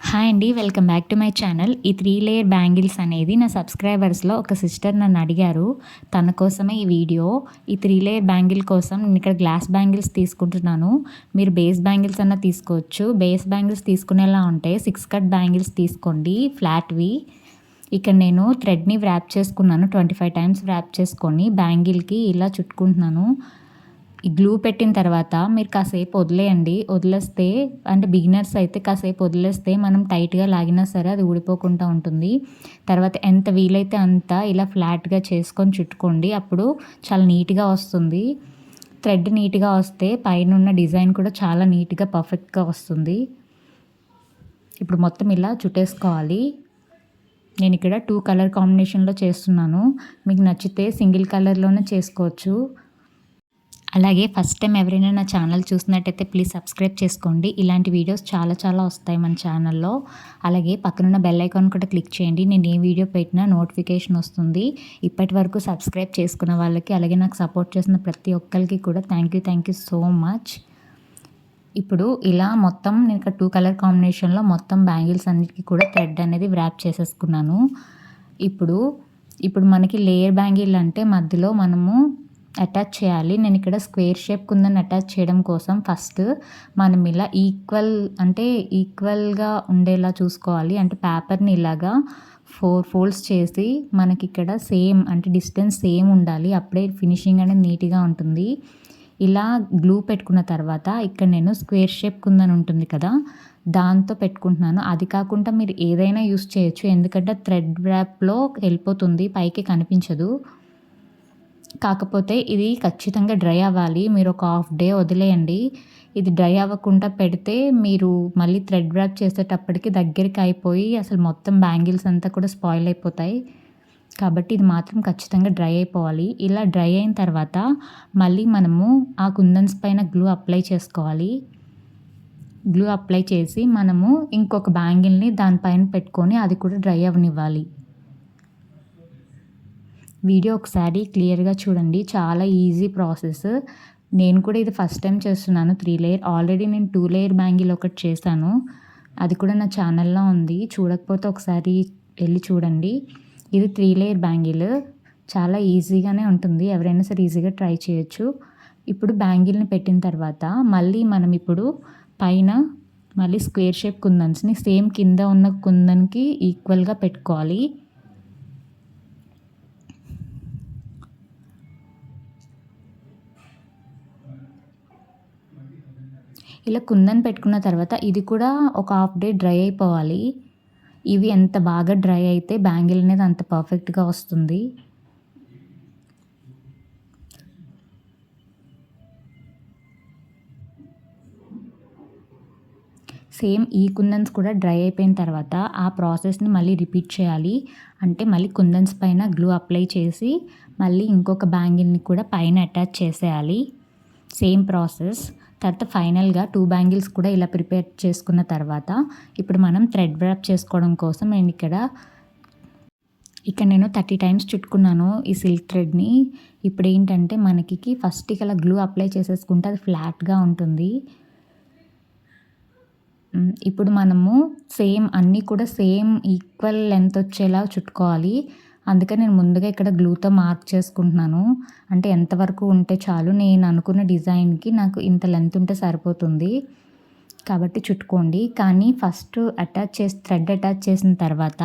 Hi అండి. Welcome back to my channel. ఈ 3 layer bangles అనేది నా సబ్స్క్రైబర్స్‌లో ఒక సిస్టర్ నన్ను అడిగారు. తన కోసమే ఈ వీడియో. ఈ 3 లేయర్ బ్యాంగిల్ కోసం నేను ఇక్కడ గ్లాస్ బ్యాంగిల్స్ తీసుకుంటున్నాను. మీరు బేస్ బ్యాంగిల్స్ అన్నా తీసుకోవచ్చు. బేస్ బ్యాంగిల్స్ తీసుకునేలా ఉంటే 6 కట్ బ్యాంగిల్స్ తీసుకోండి ఫ్లాట్‌వి. ఇక్కడ నేను థ్రెడ్‌ని వ్రాప్ చేసుకున్నాను. 25 టైమ్స్ వ్రాప్ చేసుకొని బ్యాంగిల్‌కి ఇలా చుట్టుకుంటున్నాను. ఈ గ్లూ పెట్టిన తర్వాత మీరు కాసేపు వదిలేయండి. వదిలేస్తే అంటే బిగినర్స్ అయితే కాసేపు వదిలేస్తే మనం టైట్‌గా లాగినా సరే అది ఊడిపోకుండా ఉంటుంది. తర్వాత ఎంత వీలైతే అంత ఇలా ఫ్లాట్‌గా చేసుకొని చుట్టుకోండి. అప్పుడు చాలా నీట్‌గా వస్తుంది. థ్రెడ్ నీట్‌గా వస్తే పైనున్న డిజైన్ కూడా చాలా నీట్‌గా పర్ఫెక్ట్‌గా వస్తుంది. ఇప్పుడు మొత్తం ఇలా చుట్టేసుకోవాలి. నేను ఇక్కడ 2 కలర్ కాంబినేషన్‌లో చేస్తున్నాను. మీకు నచ్చితే సింగిల్ కలర్‌లోనే చేసుకోవచ్చు. అలాగే ఫస్ట్ టైం ఎవరైనా నా ఛానల్ చూసినట్టయితే ప్లీజ్ సబ్స్క్రైబ్ చేసుకోండి. ఇలాంటి వీడియోస్ చాలా వస్తాయి మన ఛానల్లో. అలాగే పక్కనున్న బెల్ ఐకాన్ కూడా క్లిక్ చేయండి. నేను ఏ వీడియో పెట్టినా నోటిఫికేషన్ వస్తుంది. ఇప్పటి వరకు సబ్స్క్రైబ్ చేసుకున్న వాళ్ళకి, అలాగే నాకు సపోర్ట్ చేసిన ప్రతి ఒక్కరికి కూడా థ్యాంక్ యూ సో మచ్. ఇప్పుడు ఇలా మొత్తం నేను ఇక్కడ 2 కలర్ కాంబినేషన్లో మొత్తం బ్యాంగిల్స్ అన్నిటికీ కూడా థ్రెడ్ అనేది వ్రాప్ చేసేసుకున్నాను. ఇప్పుడు మనకి లేయర్ బ్యాంగిల్ అంటే మధ్యలో మనము అటాచ్ చేయాలి. నేను ఇక్కడ స్క్వేర్ షేప్ కుందని అటాచ్ చేయడం కోసం ఫస్ట్ మనం ఇలా ఈక్వల్గా ఉండేలా చూసుకోవాలి. అంటే పేపర్ని ఇలాగా 4 ఫోల్డ్స్ చేసి మనకి ఇక్కడ సేమ్ అంటే డిస్టెన్స్ సేమ్ ఉండాలి. అప్పుడే ఫినిషింగ్ అనేది నీట్‌గా ఉంటుంది. ఇలా గ్లూ పెట్టుకున్న తర్వాత ఇక్కడ నేను స్క్వేర్ షేప్ కుందని ఉంటుంది కదా, దాంతో పెట్టుకుంటున్నాను. అది కాకుండా మీరు ఏదైనా యూస్ చేయొచ్చు. ఎందుకంటే థ్రెడ్ వ్రాప్‌లో వెళ్ళిపోతుంది, పైకి కనిపించదు. కాకపోతే ఇది ఖచ్చితంగా డ్రై అవ్వాలి. మీరు ఒక హాఫ్ డే వదిలేయండి. ఇది డ్రై అవ్వకుండా పెడితే మీరు మళ్ళీ థ్రెడ్ వ్రాప్ చేసేటప్పటికి దగ్గరికి అయిపోయి అసలు మొత్తం బ్యాంగిల్స్ అంతా కూడా స్పాయిల్ అయిపోతాయి. కాబట్టి ఇది మాత్రం ఖచ్చితంగా డ్రై అయిపోవాలి. ఇలా డ్రై అయిన తర్వాత మళ్ళీ మనము ఆ కుందన్స్ పైన గ్లూ అప్లై చేసుకోవాలి. గ్లూ అప్లై చేసి మనము ఇంకొక బ్యాంగిల్ని దానిపైన పెట్టుకొని అది కూడా డ్రై అవ్వనివ్వాలి. వీడియో ఒకసారి క్లియర్గా చూడండి. చాలా ఈజీ ప్రాసెస్. నేను కూడా ఇది ఫస్ట్ టైం చేస్తున్నాను 3 లేయర్. ఆల్రెడీ నేను 2 లేయర్ బ్యాంగిల్ ఒకటి చేశాను. అది కూడా నా ఛానల్లో ఉంది. చూడకపోతే ఒకసారి వెళ్ళి చూడండి. ఇది 3 లేయర్ బ్యాంగిల్. చాలా ఈజీగానే ఉంటుంది. ఎవరైనా సరే ఈజీగా ట్రై చేయొచ్చు. ఇప్పుడు బ్యాంగిల్ని పెట్టిన తర్వాత మళ్ళీ మనం ఇప్పుడు పైన మళ్ళీ స్క్వేర్ షేప్ కుందన్స్ని సేమ్ కింద ఉన్న కుందన్కి ఈక్వల్గా పెట్టుకోవాలి. ఇలా కుందన్ పెట్టుకున్న తర్వాత ఇది కూడా ఒక హాఫ్ డే డ్రై అయిపోవాలి. ఇవి ఎంత బాగా డ్రై అయితే బ్యాంగిల్ అనేది అంత పర్ఫెక్ట్‌గా వస్తుంది. సేమ్ ఈ కుందన్స్ కూడా డ్రై అయిపోయిన తర్వాత ఆ ప్రాసెస్ని మళ్ళీ రిపీట్ చేయాలి. అంటే మళ్ళీ కుందన్స్ పైన గ్లూ అప్లై చేసి మళ్ళీ ఇంకొక బ్యాంగిల్ని కూడా పైన అటాచ్ చేసేయాలి. Same process. తర్వాత ఫైనల్గా 2 బ్యాంగిల్స్ కూడా ఇలా ప్రిపేర్ చేసుకున్న తర్వాత ఇప్పుడు మనం థ్రెడ్ వ్రాప్ చేసుకోవడం కోసం నేను ఇక్కడ 30 టైమ్స్ చుట్టుకున్నాను ఈ సిల్క్ థ్రెడ్ని. ఇప్పుడు ఏంటంటే మనకి ఫస్ట్ ఇలా గ్లూ అప్లై చేసేసుకుంటే అది ఫ్లాట్‌గా ఉంటుంది. ఇప్పుడు మనము అన్నీ కూడా సేమ్ ఈక్వల్ లెంత్ వచ్చేలా చుట్టుకోవాలి. అందుకని నేను ముందుగా ఇక్కడ గ్లూతో మార్క్ చేసుకుంటున్నాను. అంటే ఎంతవరకు ఉంటే చాలు. నేను అనుకున్న డిజైన్కి నాకు ఇంత లెంత్ ఉంటే సరిపోతుంది. కాబట్టి చుట్టుకోండి. కానీ ఫస్ట్ థ్రెడ్ అటాచ్ చేసిన తర్వాత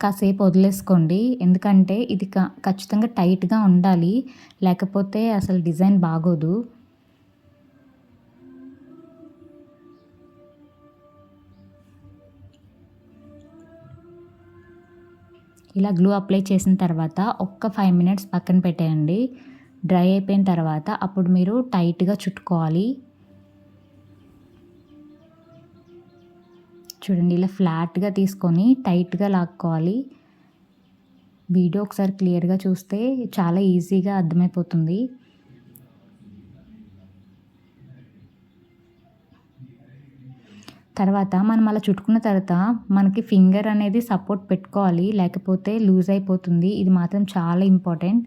కాసేపు వదిలేసుకోండి. ఎందుకంటే ఇది ఖచ్చితంగా టైట్‌గా ఉండాలి. లేకపోతే అసలు డిజైన్ బాగోదు. ఇలా గ్లూ అప్లై చేసిన తర్వాత ఒక్క 5 మినిట్స్ పక్కన పెట్టేయండి. డ్రై అయిపోయిన తర్వాత అప్పుడు మీరు టైట్‌గా చుట్టుకోవాలి. చూడండి ఇలా ఫ్లాట్‌గా తీసుకొని టైట్‌గా లాక్కోవాలి. వీడియో ఒకసారి క్లియర్గా చూస్తే చాలా ఈజీగా అర్థమైపోతుంది. తర్వాత మనం అలా చుట్టుకున్న తర్వాత మనకి ఫింగర్ అనేది సపోర్ట్ పెట్టుకోవాలి. లేకపోతే లూజ్ అయిపోతుంది. ఇది మాత్రం చాలా ఇంపార్టెంట్.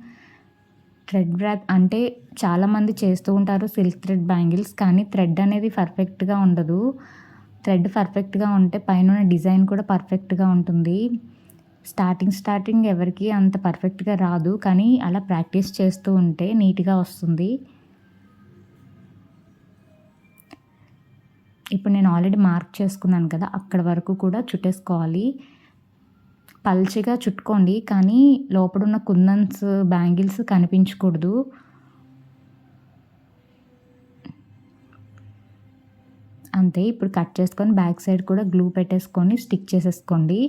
థ్రెడ్ వ్రాప్ అంటే చాలామంది చేస్తూ ఉంటారు సిల్క్ థ్రెడ్ బ్యాంగిల్స్. కానీ థ్రెడ్ అనేది పర్ఫెక్ట్‌గా ఉండదు. థ్రెడ్ పర్ఫెక్ట్గా ఉంటే పైన డిజైన్ కూడా పర్ఫెక్ట్గా ఉంటుంది. స్టార్టింగ్ ఎవరికి అంత పర్ఫెక్ట్గా రాదు, కానీ అలా ప్రాక్టీస్ చేస్తూ ఉంటే నీట్గా వస్తుంది. ఇప్పుడు నేను ఆల్రెడీ మార్క్ చేసుకున్నాను కదా, అక్కడ వరకు కూడా చుట్టేసుకోవాలి. పల్చగా చుట్టుకోండి, కానీ లోపడున్న కుందన్స్ బ్యాంగిల్స్ కనిపించకూడదు. అంతే. ఇప్పుడు కట్ చేసుకొని బ్యాక్ సైడ్ కూడా గ్లూ పెట్టేసుకొని స్టిక్ చేసేసుకోండి.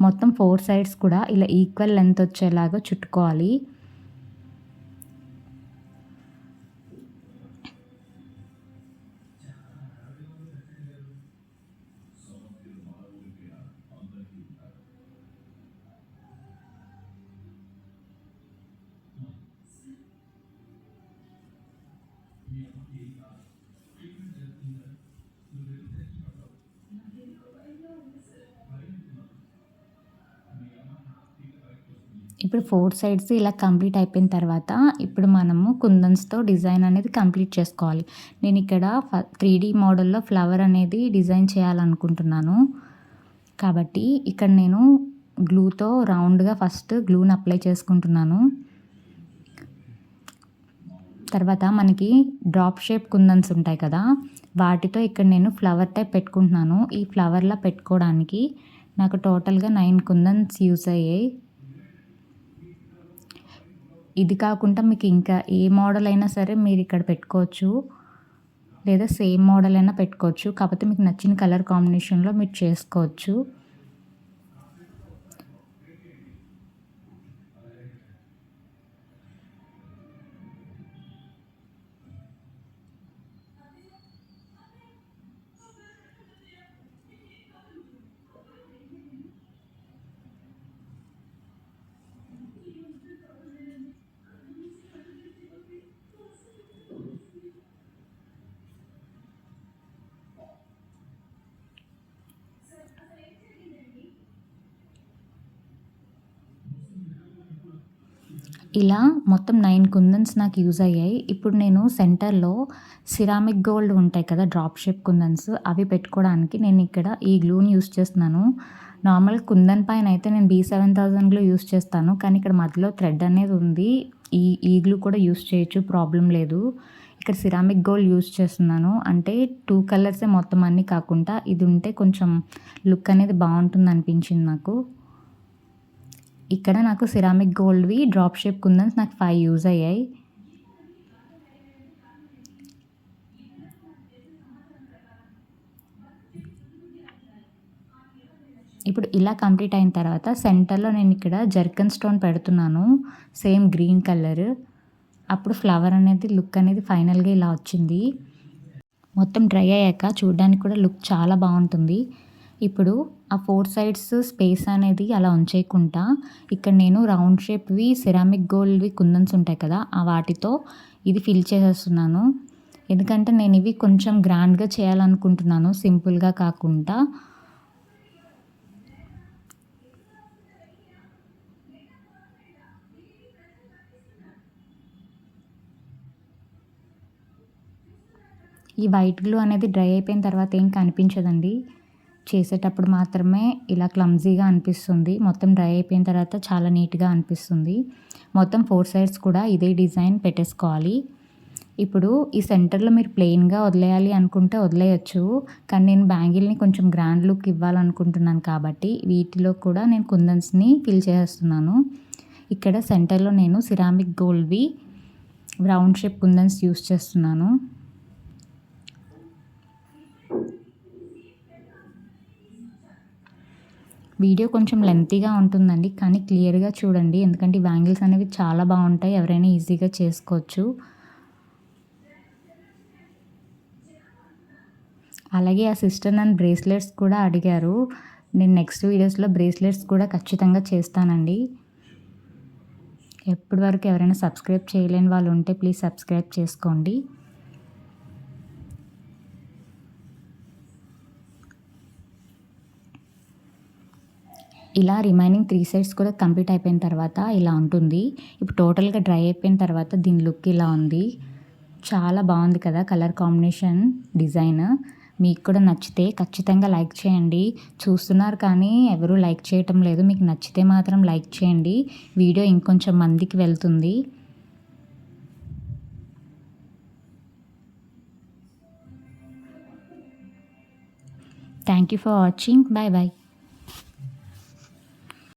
మొత్తం 4 సైడ్స్ కూడా ఇలా ఈక్వల్ లెంత్ వచ్చేలాగా చుట్టుకోవాలి. ఇప్పుడు 4 సైడ్స్ ఇలా కంప్లీట్ అయిపోయిన తర్వాత ఇప్పుడు మనము కుందన్స్‌తో డిజైన్ అనేది కంప్లీట్ చేసుకోవాలి. నేను ఇక్కడ 3D మోడల్‌లో ఫ్లవర్ అనేది డిజైన్ చేయాలనుకుంటున్నాను. కాబట్టి ఇక్కడ నేను గ్లూతో రౌండ్‌గా ఫస్ట్ గ్లూని అప్లై చేసుకుంటున్నాను. తర్వాత మనకి డ్రాప్ షేప్ కుందన్స్ ఉంటాయి కదా, వాటితో ఇక్కడ నేను ఫ్లవర్ టైప్ పెట్టుకుంటున్నాను. ఈ ఫ్లవర్‌లా పెట్టుకోవడానికి నాకు టోటల్‌గా 9 కుందన్స్ యూజ్ అయ్యాయి. ఇది కాకుండా మీకు ఇంకా ఏ మోడల్ అయినా సరే మీరు ఇక్కడ పెట్టుకోవచ్చు, లేదా సేమ్ మోడల్ అయినా పెట్టుకోవచ్చు. కాకపోతే మీకు నచ్చిన కలర్ కాంబినేషన్లో మీరు చేసుకోవచ్చు. ఇలా మొత్తం 9 కుందన్స్ నాకు యూజ్ అయ్యాయి. ఇప్పుడు నేను సెంటర్‌లో సిరామిక్ గోల్డ్ ఉంటాయి కదా, డ్రాప్ షేప్ కుందన్స్, అవి పెట్టుకోవడానికి నేను ఇక్కడ ఈ గ్లూని యూజ్ చేస్తున్నాను. నార్మల్‌గా కుందన్ పైన అయితే నేను B7000 గ్లూ యూజ్ చేస్తాను, కానీ ఇక్కడ మధ్యలో థ్రెడ్ అనేది ఉంది. ఈ గ్లూ కూడా యూజ్ చేయొచ్చు, ప్రాబ్లం లేదు. ఇక్కడ సిరామిక్ గోల్డ్ యూజ్ చేస్తున్నాను. అంటే 2 కలర్సే మొత్తం అన్నీ కాకుండా ఇది ఉంటే కొంచెం లుక్ అనేది బాగుంటుంది అనిపించింది నాకు. ఇక్కడ నాకు సిరామిక్ గోల్డ్‌వి డ్రాప్ షేప్ కుందన్స్ నాకు 5 యూజ్ అయ్యాయి. ఇప్పుడు ఇలా కంప్లీట్ అయిన తర్వాత సెంటర్‌లో నేను ఇక్కడ జర్కన్ స్టోన్ పెడుతున్నాను, సేమ్ గ్రీన్ కలర్. అప్పుడు ఫ్లవర్ అనేది లుక్ అనేది ఫైనల్‌గా ఇలా వచ్చింది. మొత్తం డ్రై అయ్యాక చూడడానికి కూడా లుక్ చాలా బాగుంటుంది. ఇప్పుడు ఆ 4 సైడ్స్ స్పేస్ అనేది అలా ఉంచేయకుండా ఇక్కడ నేను రౌండ్ షేప్‌వి సిరామిక్ గోల్డ్‌వి కుందన్స్ ఉంటాయి కదా, ఆ వాటితో ఇది ఫిల్ చేసేస్తున్నాను. ఎందుకంటే నేను ఇవి కొంచెం గ్రాండ్‌గా చేయాలనుకుంటున్నాను, సింపుల్‌గా కాకుండా. ఈ వైట్ గ్లూ అనేది డ్రై అయిపోయిన తర్వాత ఏం కనిపించదండి. చేసేటప్పుడు మాత్రమే ఇలా క్లమ్జీగా అనిపిస్తుంది. మొత్తం డ్రై అయిపోయిన తర్వాత చాలా నీట్‌గా అనిపిస్తుంది. మొత్తం 4 సైడ్స్ కూడా ఇదే డిజైన్ పెట్టేసుకోవాలి. ఇప్పుడు ఈ సెంటర్‌లో మీరు ప్లెయిన్‌గా వదిలేయాలి అనుకుంటే వదిలేయొచ్చు, కానీ నేను బ్యాంగిల్‌ని కొంచెం గ్రాండ్ లుక్ ఇవ్వాలనుకుంటున్నాను కాబట్టి వీటిలో కూడా నేను కుందన్స్‌ని ఫిల్ చేసేస్తున్నాను. ఇక్కడ సెంటర్‌లో నేను సిరామిక్ గోల్డ్‌వి రౌండ్ షేప్ కుందన్స్ యూజ్ చేస్తున్నాను. వీడియో కొంచెం లెంతీగా ఉంటుందండి, కానీ క్లియర్‌గా చూడండి. ఎందుకంటే ఈ బ్యాంగిల్స్ అనేవి చాలా బాగుంటాయి, ఎవరైనా ఈజీగా చేసుకోవచ్చు. అలాగే ఆ సిస్టర్ నన్ను బ్రేస్లెట్స్ కూడా అడిగారు. నేను నెక్స్ట్ వీడియోస్‌లో బ్రేస్లెట్స్ కూడా ఖచ్చితంగా చేస్తానండి. ఇప్పటి వరకు ఎవరైనా సబ్స్క్రైబ్ చేయలేని వాళ్ళు ఉంటే ప్లీజ్ సబ్స్క్రైబ్ చేసుకోండి. ఇలా రిమైనింగ్ 3 సైడ్స్ కూడా కంప్లీట్ అయిపోయిన తర్వాత ఇలా ఉంటుంది. ఇప్పుడు టోటల్‌గా డ్రై అయిపోయిన తర్వాత దీని లుక్ ఇలా ఉంది. చాలా బాగుంది కదా కలర్ కాంబినేషన్, డిజైన్. మీకు కూడా నచ్చితే ఖచ్చితంగా లైక్ చేయండి. చూస్తున్నారు కానీ ఎవరూ లైక్ చేయటం లేదు. మీకు నచ్చితే మాత్రం లైక్ చేయండి. వీడియో ఇంకొంచెం మందికి వెళ్తుంది. Thank you for watching. Bye bye.